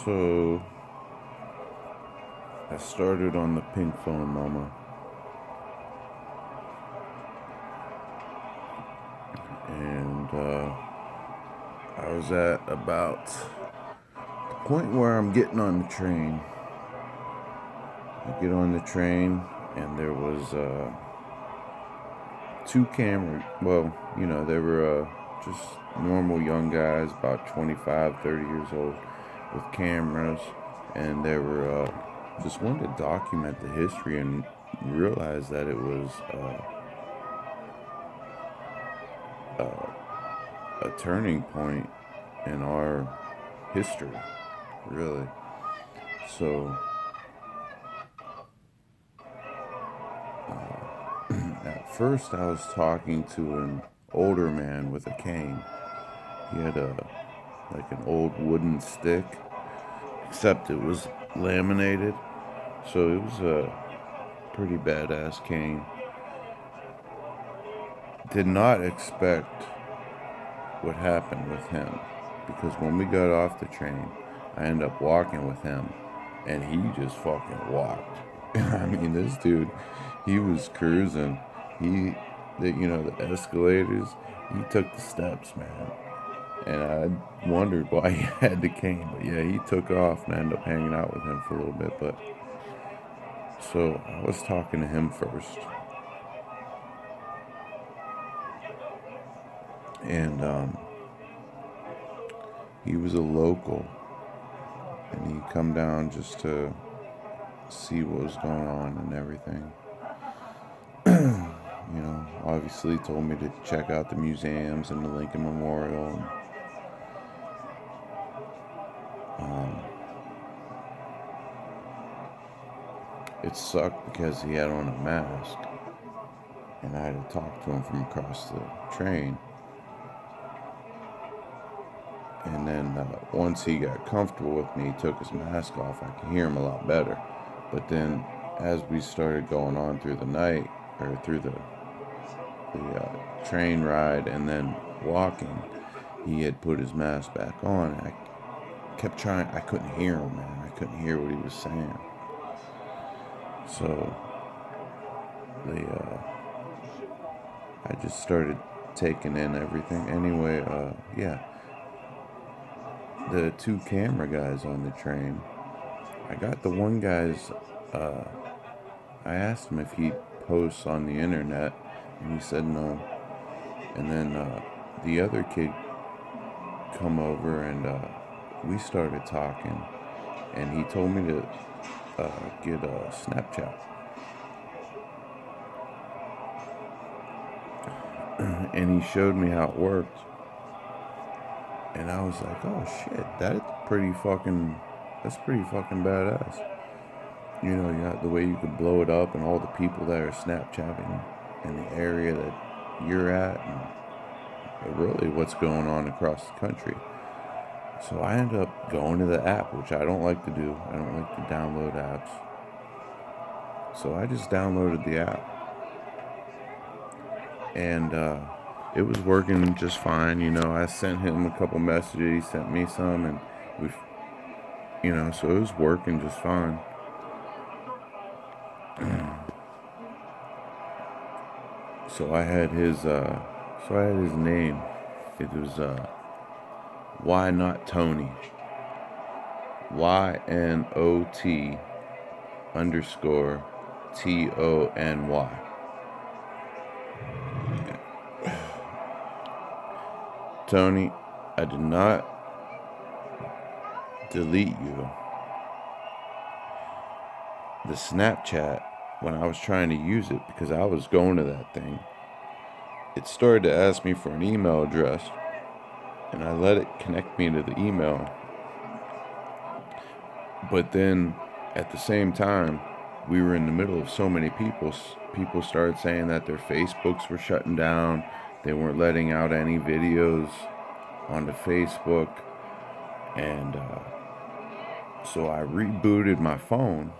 So I started on the pink phone, mama, and I was at about the point where I'm getting on the train. I get on the train, and there was two camera. Well, they were just normal young guys, about 25, 30 years old, with cameras, and they were just wanted to document the history and realize that it was a turning point in our history, really. So at first, I was talking to an older man with a cane. He had an old wooden stick, except it was laminated, so it was a pretty badass cane. Did not expect what happened with him, because when we got off the train, I ended up walking with him, and he just fucking walked. I mean, this dude, he was cruising. The escalators, he took the steps, man. And I wondered why he had the cane, but yeah, he took off, and I ended up hanging out with him for a little bit. But so I was talking to him first, and he was a local, and he come down just to see what was going on and everything. Obviously told me to check out the museums and the Lincoln Memorial. And, it sucked because he had on a mask, and I had to talk to him from across the train. And then once he got comfortable with me, he took his mask off. I could hear him a lot better. But then as we started going on through the night, or through the train ride and then walking, he had put his mask back on. I kept trying. I couldn't hear him, man. I couldn't hear what he was saying. So I just started taking in everything. Anyway, the two camera guys on the train, I got the one guy's, I asked him if he posts on the internet, and he said no. And then the other kid come over, and we started talking, and he told me to get a Snapchat. And he showed me how it worked, and I was like, oh shit, that's pretty fucking badass. You got the way you could blow it up, and all the people that are Snapchatting in the area that you're at, and really what's going on across the country. So I ended up going to the app, which I don't like to do. I don't like to download apps. So I just downloaded the app, and it was working just fine. I sent him a couple messages, he sent me some, and so it was working just fine. So I had his name. It was Why Not Tony. YNOT _ TONY. Tony, I did not delete you. The Snapchat, when I was trying to use it, because I was going to that thing, it started to ask me for an email address, and I let it connect me to the email. But then at the same time, we were in the middle of so many people. People started saying that their Facebooks were shutting down. They weren't letting out any videos onto Facebook. And so I rebooted my phone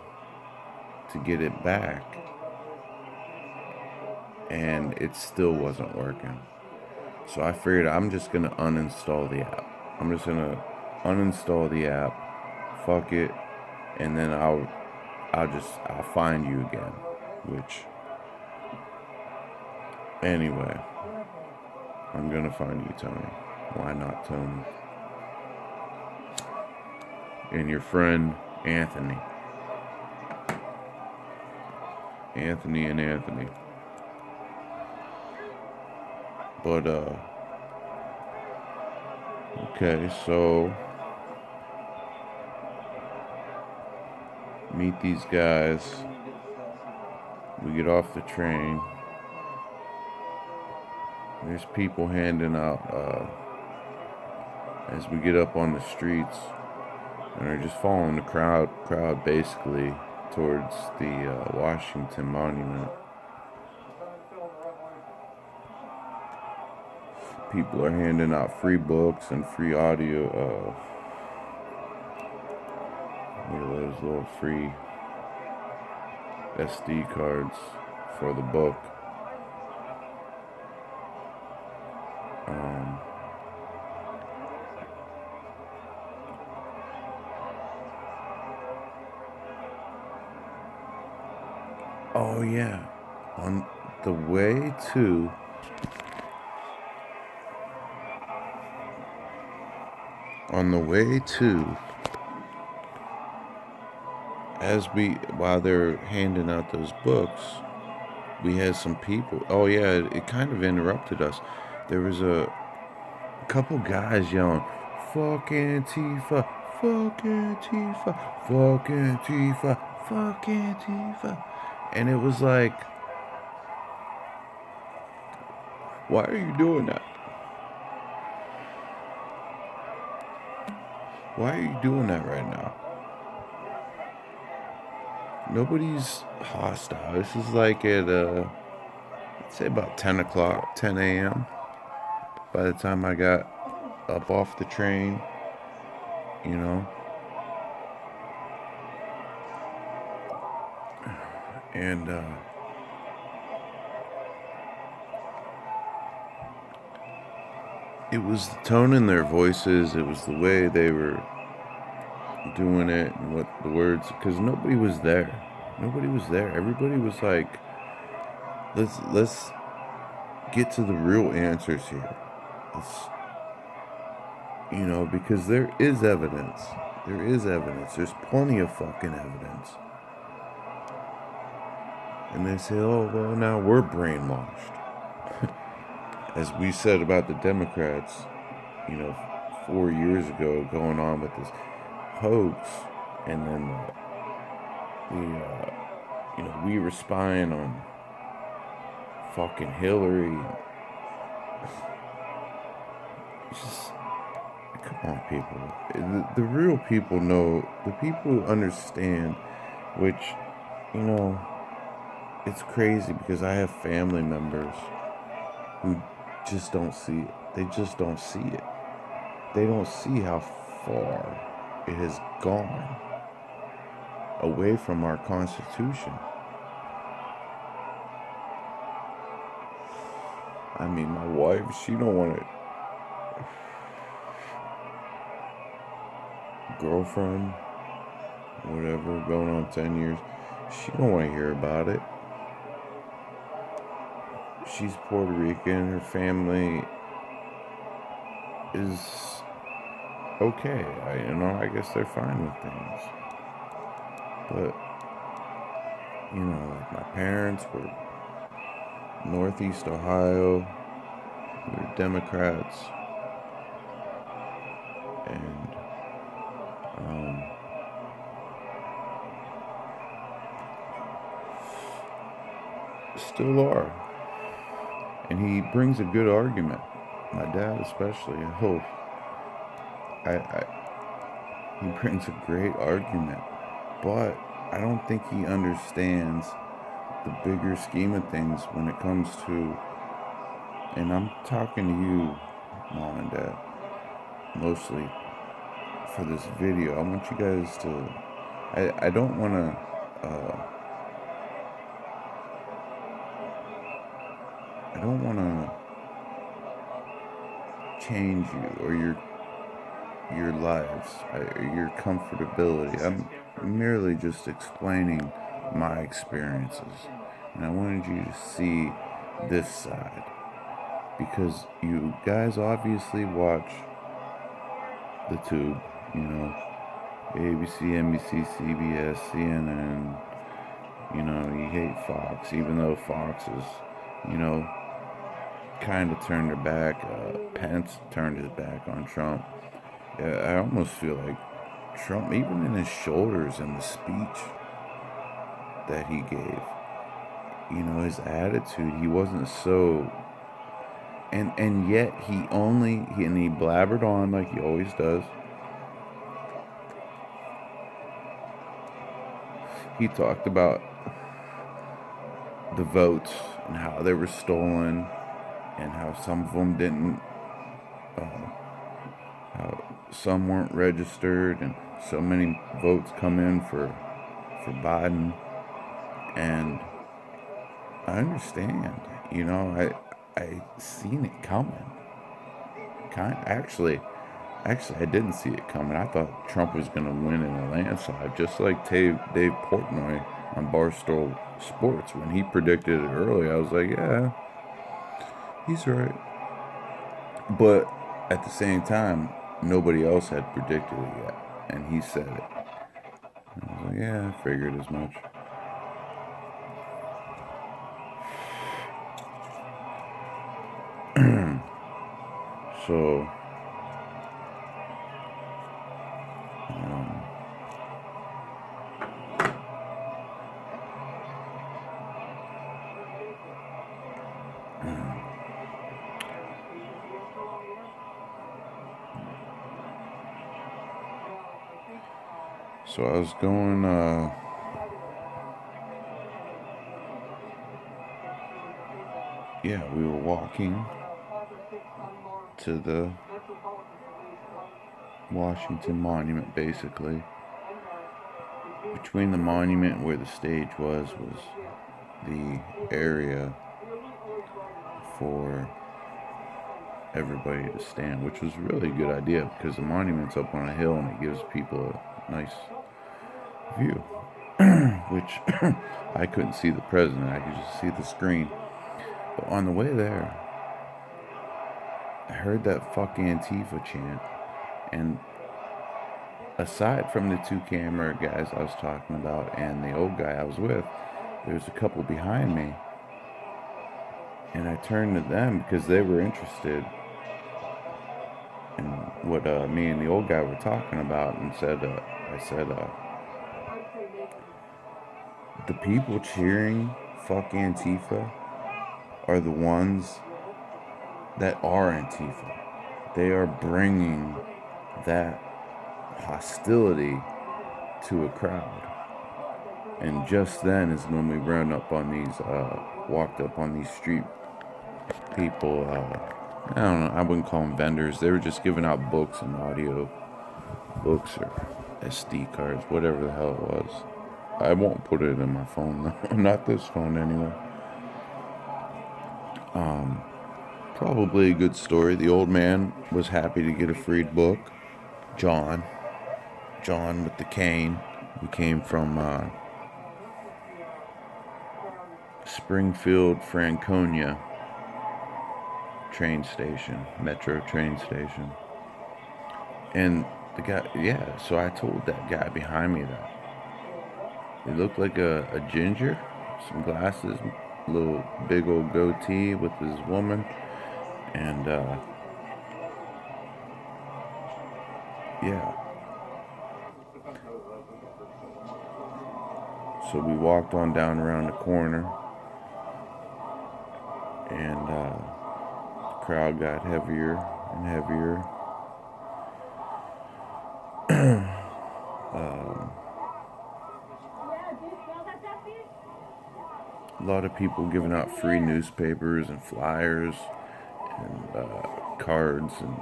to get it back, and it still wasn't working. So I figured I'm just going to uninstall the app. I'm just going to uninstall the app, fuck it, and then I'll find you again. Which, anyway, I'm gonna find you, Tony. Why not, Tony? And your friend Anthony. Anthony and Anthony. But okay, so meet these guys. We get off the train. There's people handing out as we get up on the streets, and they're just following the crowd basically towards the Washington Monument. People are handing out free books and free audio. What are those little free SD cards for the book? Oh yeah, on the way to while they're handing out those books, we had some people. Oh yeah, it kind of interrupted us. There was a couple guys yelling, "Fuck Antifa, fuck Antifa, fuck Antifa, fuck Antifa," and it was like, why are you doing that? Why are you doing that right now? Nobody's hostile. This is like at, I'd say about 10 o'clock, 10 a.m. By the time I got up off the train, you know. And, it was the tone in their voices, it was the way they were doing it, and what the words, because nobody was there. Everybody was like, let's get to the real answers here. Because there is evidence. There's plenty of fucking evidence. And they say, oh, well, now we're brainwashed. As we said about the Democrats, 4 years ago, going on with this hoax, and then we were spying on fucking Hillary. It's just, come on, people. The real people know, the people understand, which, it's crazy because I have family members who just don't see it. They just don't see it. They don't see how far it has gone away from our Constitution. I mean, my wife, she don't want it. Girlfriend, whatever, going on 10 years, she don't want to hear about it. She's Puerto Rican, her family is okay. I guess they're fine with things. But, like my parents were Northeast Ohio, we were Democrats, and still are. And he brings a good argument. My dad especially, I hope. He brings a great argument. But I don't think he understands the bigger scheme of things when it comes to, and I'm talking to you, Mom and Dad, mostly for this video. I want you guys to, I don't want to, I don't want to change you or your lives, your comfortability. I'm merely just explaining my experiences. And I wanted you to see this side. Because you guys obviously watch the tube, you know, ABC, NBC, CBS, CNN. You know, you hate Fox, even though Fox is, you know, kind of turned their back. Pence turned his back on Trump. Yeah, I almost feel like Trump, even in his shoulders and the speech that he gave, you know, his attitude, he wasn't so. And yet he blabbered on like he always does. He talked about the votes and how they were stolen and how some of them didn't, how some weren't registered and so many votes come in for Biden. And I understand, you know, I seen it coming. Actually, I didn't see it coming. I thought Trump was going to win in a landslide, just like Dave Portnoy on Barstool Sports. When he predicted it early, I was like, yeah, he's right. But at the same time, nobody else had predicted it yet, and he said it. And I was like, yeah, I figured as much. So, so I was going, yeah, we were walking to the Washington Monument, basically. Between the monument where the stage was the area for everybody to stand, which was really a good idea because the monument's up on a hill and it gives people a nice view, which I couldn't see the president, I could just see the screen. But on the way there, I heard that fuck Antifa chant, and aside from the two camera guys I was talking about and the old guy I was with, there was a couple behind me, and I turned to them because they were interested in what me and the old guy were talking about, and I said, the people cheering fuck Antifa are the ones that are Antifa. They are bringing that hostility to a crowd. And just then is when we ran up on these, walked up on these street people, I don't know, I wouldn't call them vendors. They were just giving out books and audio books or SD cards, whatever the hell it was. I won't put it in my phone, though. Not this phone, anyway. Probably a good story. The old man was happy to get a freed book. John with the cane, who came from Springfield, Franconia train station, metro train station. And the guy, yeah, so I told that guy behind me that. He looked like a ginger, some glasses, little big old goatee with his woman. And, yeah. So we walked on down around the corner, and the crowd got heavier and heavier. A lot of people giving out free newspapers and flyers and cards and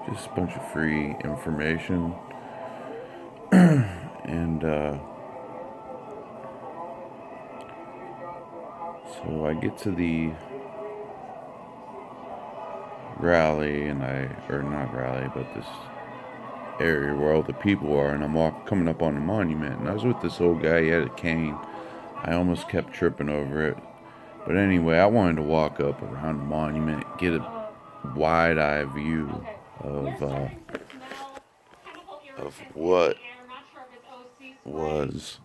just a bunch of free information. And so I get to the rally, and or not rally, but this area where all the people are, and I'm coming up on the monument, and I was with this old guy. He had a cane. I almost kept tripping over it. But anyway, I wanted to walk up around the monument, get a wide eye view of what was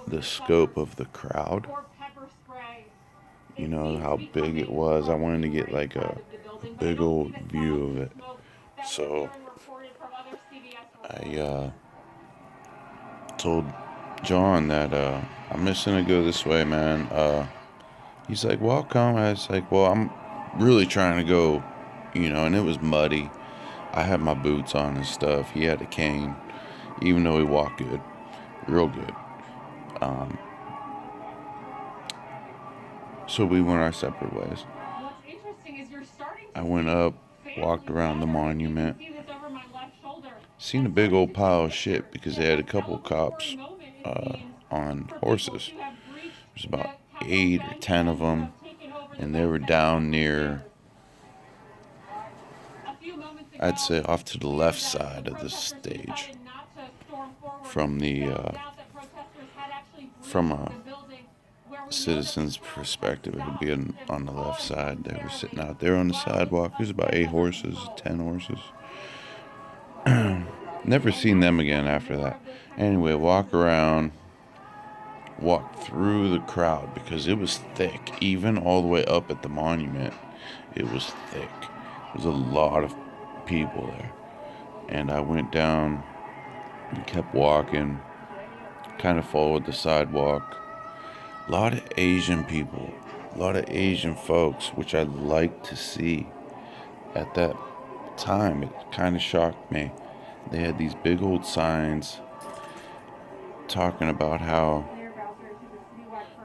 the scope of the crowd. You know, how big it was. I wanted to get like a big old view of it. So I told John that I'm just gonna go this way, man. He's like, well, I'll come. I was like, well, I'm really trying to go, you know, and it was muddy. I had my boots on and stuff. He had a cane, even though he walked good, real good. So we went our separate ways. I went up, walked around the monument, seen a big old pile of shit because they had a couple cops on horses. There's about 8 or 10 of them, and they were down near, I'd say, off to the left side of the stage. From a citizen's perspective, it would be on the left side. They were sitting out there on the sidewalk. There's about 8 horses, 10 horses. Never seen them again after that. Anyway, walk through the crowd because it was thick. Even all the way up at the monument, it was thick. There's a lot of people there. And I went down and kept walking, kind of followed the sidewalk. A lot of Asian people, a lot of Asian folks, which I like to see. At that time, it kind of shocked me. They had these big old signs talking about how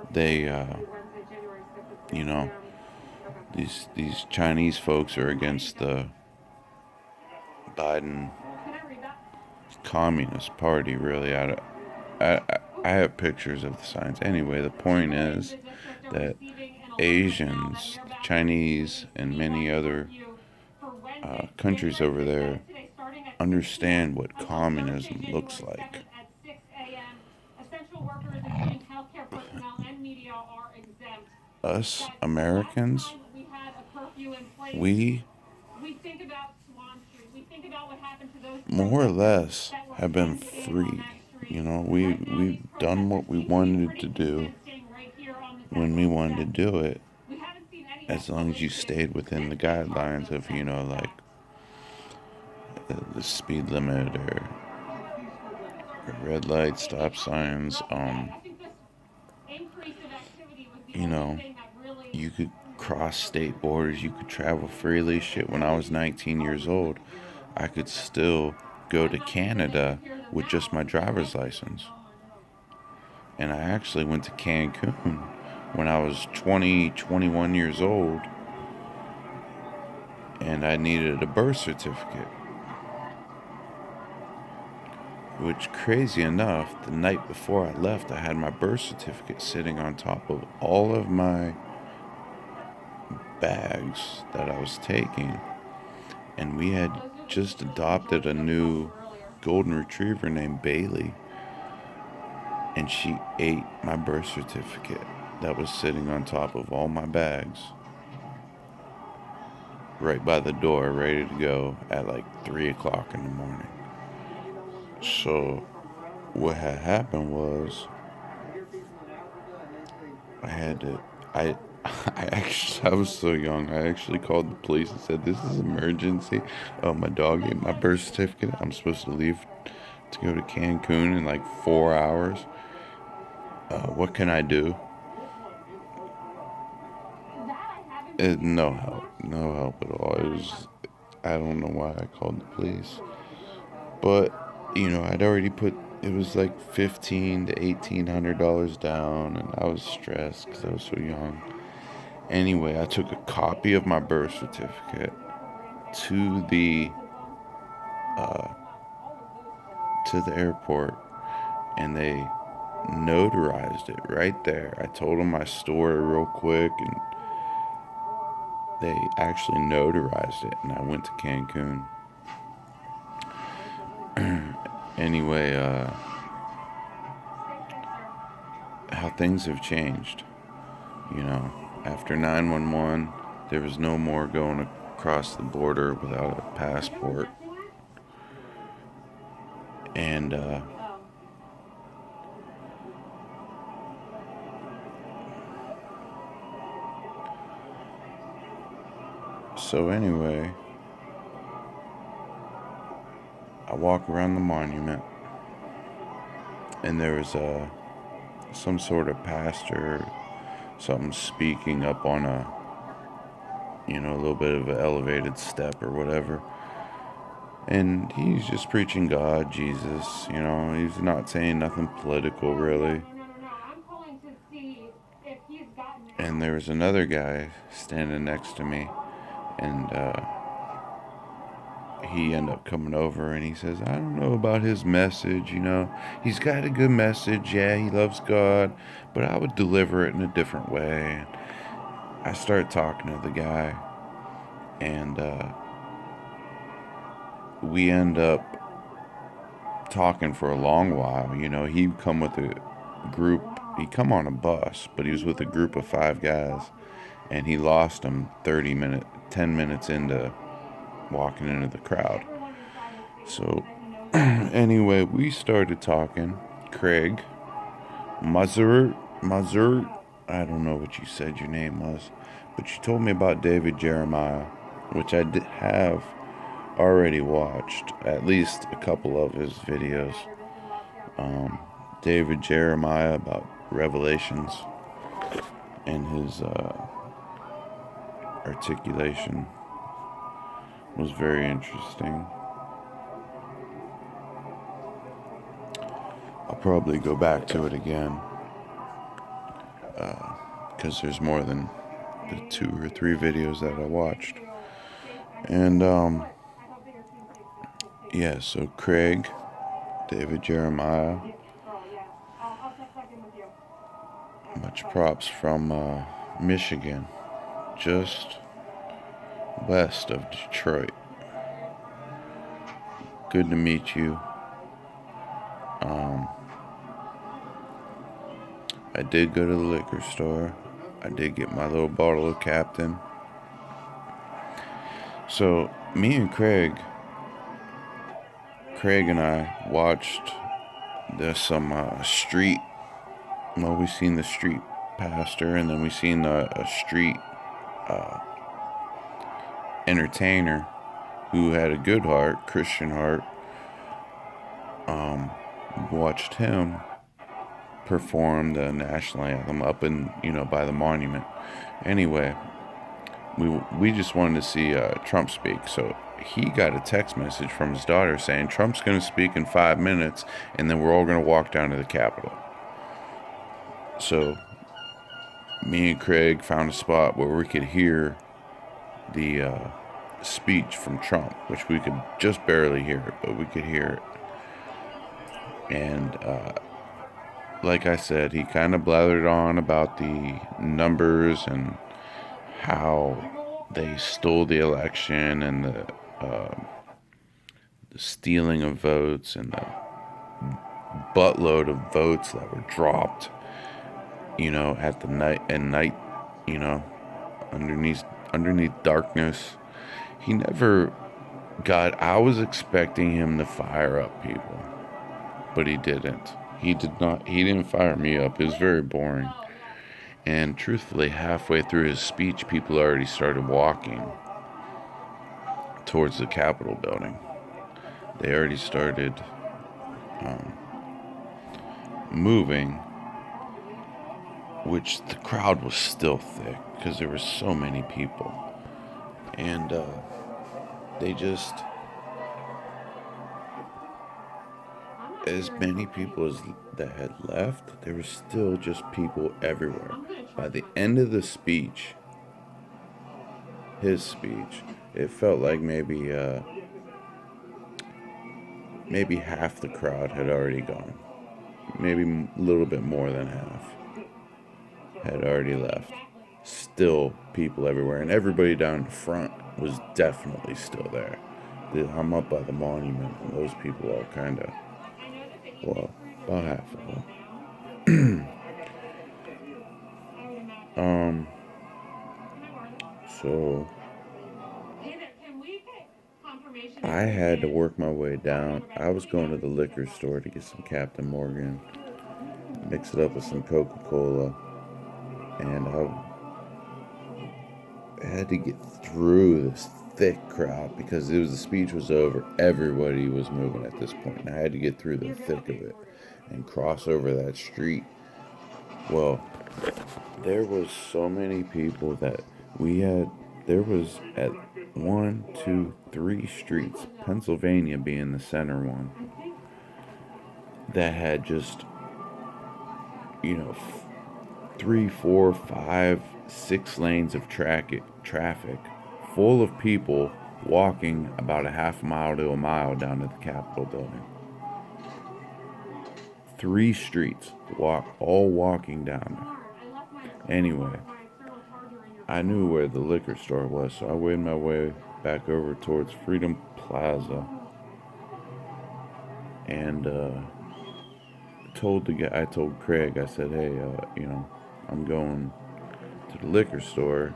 they, you know, these Chinese folks are against the Biden Communist Party. Really, I have pictures of the signs. Anyway, the point is that Asians, Chinese, and many other countries over there understand what communism looks like. Us Americans, we more or less have been free. You know, we've done what we wanted to do when we wanted to do it, as long as you stayed within the guidelines of, you know, like the speed limit or red light, stop signs. You know, you could cross state borders, you could travel freely. Shit, when I was 19 years old, I could still go to Canada with just my driver's license. And I actually went to Cancun when I was 21 years old, and I needed a birth certificate. Which, crazy enough, the night before I left, I had my birth certificate sitting on top of all of my bags that I was taking. And we had just adopted a new golden retriever named Bailey. And she ate my birth certificate that was sitting on top of all my bags, right by the door, ready to go at like 3 o'clock in the morning. So what had happened was I was so young. I actually called the police and said, this is emergency. Oh, my dog ate my birth certificate. I'm supposed to leave to go to Cancun in like 4 hours. What can I do? No help at all. I don't know why I called the police. But, you know, I'd already it was like $1,500 to $1,800 down, and I was stressed because I was so young. Anyway, I took a copy of my birth certificate to the airport, and they notarized it right there. I told them my story real quick, and they actually notarized it, and I went to Cancun. Anyway, how things have changed. You know, after 911, there was no more going across the border without a passport. And, so anyway, I walk around the monument, and there was some sort of pastor, something speaking up on a little bit of an elevated step or whatever. And he's just preaching God, Jesus, he's not saying nothing political really. And there was another guy standing next to me, and he ended up coming over and he says, I don't know about his message, he's got a good message, yeah, he loves God, but I would deliver it in a different way. I started talking to the guy, and we end up talking for a long while. He'd come with a group, he'd come on a bus, but he was with a group of 5 guys, and he lost them 10 minutes into walking into the crowd. So anyway, we started talking. Craig Mazur, I don't know what you said your name was, but you told me about David Jeremiah, which I have already watched at least a couple of his videos. David Jeremiah about Revelations, and his articulation was very interesting. I'll probably go back to it again, because there's more than the 2 or 3 videos that I watched. And yeah, so Craig, David Jeremiah, much props from Michigan, just west of Detroit. Good to meet you. I did go to the liquor store. I did get my little bottle of Captain. So me and Craig and I watched some street. Well, we seen the street pastor, and then we seen a street entertainer who had a good heart, Christian heart. Watched him perform the national anthem up in by the monument. Anyway, we just wanted to see Trump speak. So he got a text message from his daughter saying Trump's going to speak in 5 minutes, and then we're all going to walk down to the Capitol. So me and Craig found a spot where we could hear the speech from Trump, which we could just barely hear it, but we could hear it. And like I said, he kind of blathered on about the numbers and how they stole the election, and the stealing of votes, and the buttload of votes that were dropped, at night, underneath darkness. He never I was expecting him to fire up people, but he didn't. He didn't fire me up. It was very boring. And truthfully, halfway through his speech, people already started walking towards the Capitol building. They already started moving, which the crowd was still thick because there were so many people. And they just, as many people as that had left, there was still just people everywhere. By the end of the speech, his speech, it felt like maybe half the crowd had already gone. Maybe a little bit more than half had already left. Still people everywhere, and everybody down in front was definitely still there. I'm up by the monument, and those people are kind of, well, about half of them. So I had to work my way down. I was going to the liquor store to get some Captain Morgan, mix it up with some Coca-Cola, and I had to get through this thick crowd because the speech was over. Everybody was moving at this point, and I had to get through the thick of it and cross over that street. Well, there was so many people that there was at 1, 2, 3 streets, Pennsylvania being the center one, that had just, 3, 4, 5, 6 lanes of traffic, full of people walking about a half mile to a mile down to the Capitol building. 3 streets, all walking down there. Anyway, I knew where the liquor store was, so I made my way back over towards Freedom Plaza, and I told Craig, I said, hey, I'm going to the liquor store,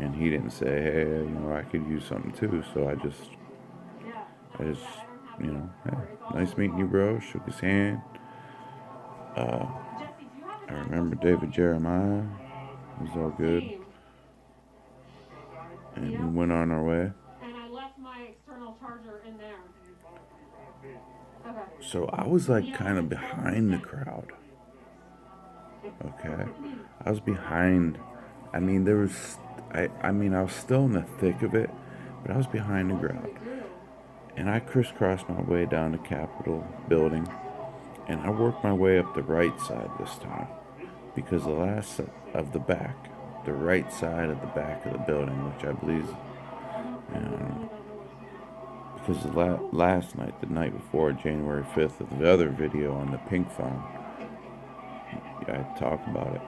and he didn't say, hey, I could use something too, so I just, hey, nice meeting you, bro, shook his hand. I remember David Jeremiah, it was all good, and we went on our way. And I left my external charger in there. Okay. So I was like kind of behind the crowd. Okay. I was behind. I mean, I was still in the thick of it, but I was behind the crowd. And I crisscrossed my way down the Capitol building, and I worked my way up the right side this time, because the right side of the back of the building, which I believe, because last night, the night before, January 5th, of the other video on the pink phone, I talked about it.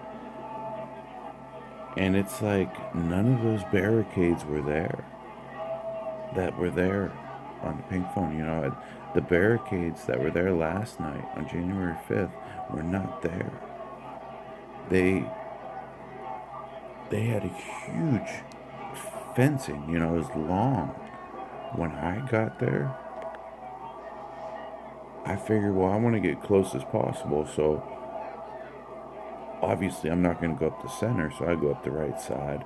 And it's like none of those barricades were there that were there on the pink phone. The barricades that were there last night on January 5th were not there. They had a huge fencing, it was long. When I got there, I figured, well, I want to get close as possible, so obviously I'm not going to go up the center, so I go up the right side,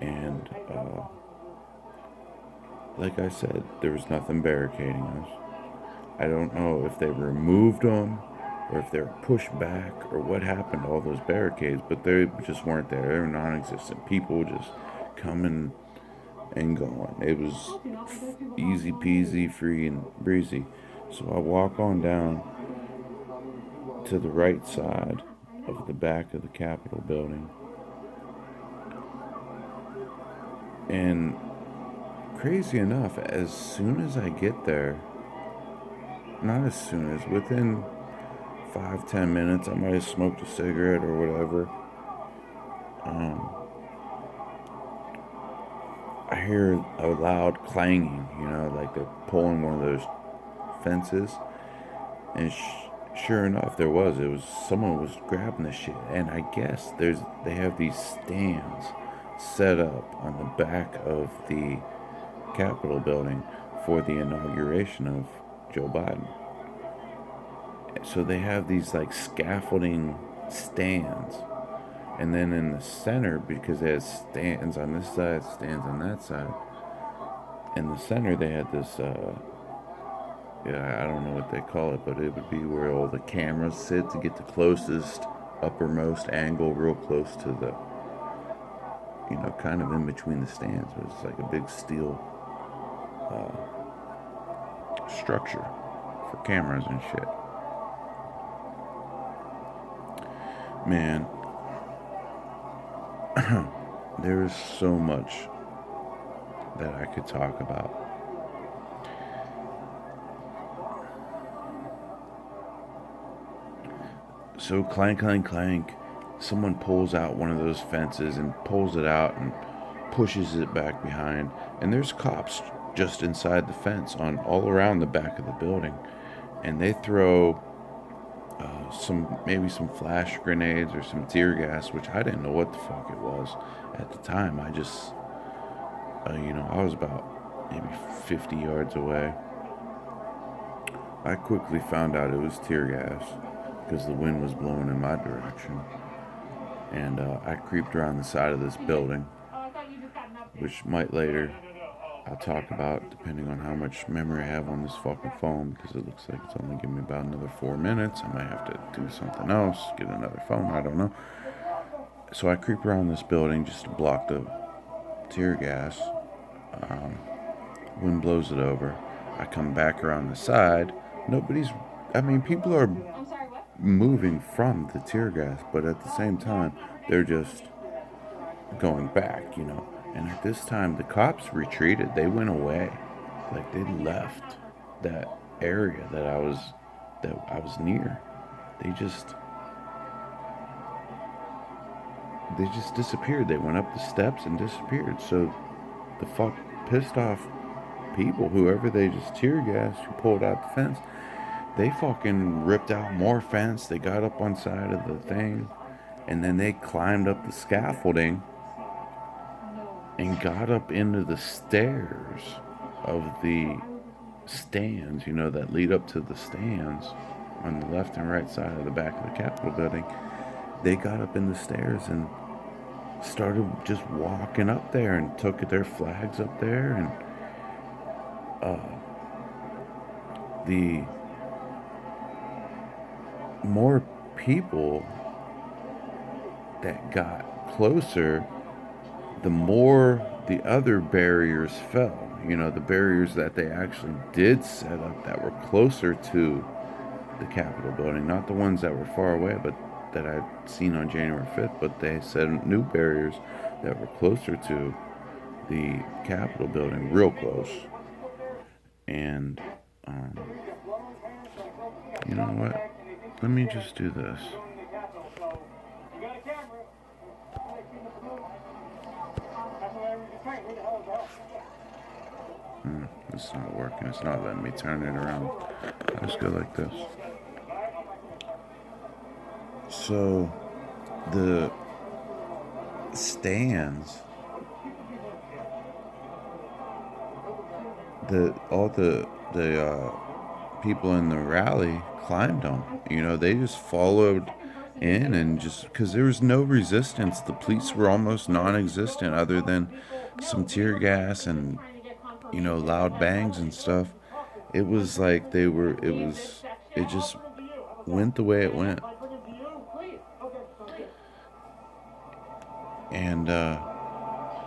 and like I said, there was nothing barricading us. I don't know if they removed them or if they were pushed back or what happened to all those barricades, but they just weren't there. They were non-existent. People just coming and going. It was easy peasy, free and breezy. So I walk on down to the right side of the back of the Capitol building, and crazy enough, as soon as I get there, not as soon as, within 5-10 minutes, I might have smoked a cigarette or whatever, I hear a loud clanging, like they're pulling one of those fences, and sure enough, someone was grabbing the shit, and I guess they have these stands set up on the back of the Capitol building for the inauguration of Joe Biden. So they have these like scaffolding stands, and then in the center, because it has stands on this side, stands on that side, in the center they had this I don't know what they call it, but it would be where all the cameras sit to get the closest uppermost angle real close to the, kind of in between the stands. It was like a big steel structure for cameras and shit. Man, there's so much that I could talk about. So clank, clank, clank, someone pulls out one of those fences and pulls it out and pushes it back behind, and there's cops just inside the fence, on all around the back of the building, and they throw maybe some flash grenades or some tear gas, which I didn't know what the fuck it was at the time. I just, I was about maybe 50 yards away. I quickly found out it was tear gas because the wind was blowing in my direction. And I creeped around the side of this building, which might later I'll talk about depending on how much memory I have on this fucking phone, because it looks like it's only giving me about another 4 minutes. I might have to do something else, get another phone, I don't know. So I creep around this building just to block the tear gas. Wind blows it over. I come back around the side. People are moving from the tear gas, but at the same time, they're just going back, And at this time, the cops retreated. They went away. Like, they left that area that I was near. They just disappeared. They went up the steps and disappeared. So the fuck pissed off people, whoever they just tear gassed, who pulled out the fence, they fucking ripped out more fence. They got up on side of the thing, and then they climbed up the scaffolding and got up into the stairs of the stands, that lead up to the stands on the left and right side of the back of the Capitol building. They got up in the stairs and started just walking up there and took their flags up there, and the more people that got closer, the more the other barriers fell. The barriers that they actually did set up that were closer to the Capitol building, not the ones that were far away, but that I'd seen on January 5th, but they set new barriers that were closer to the Capitol building, real close. And, you know what? Let me just do this. It's not working. It's not letting me turn it around. I just go like this. So, the stands, all the people in the rally climbed them. They just followed in, and just because there was no resistance, the police were almost non-existent, other than some tear gas and loud bangs and stuff. It was like it just went the way it went. And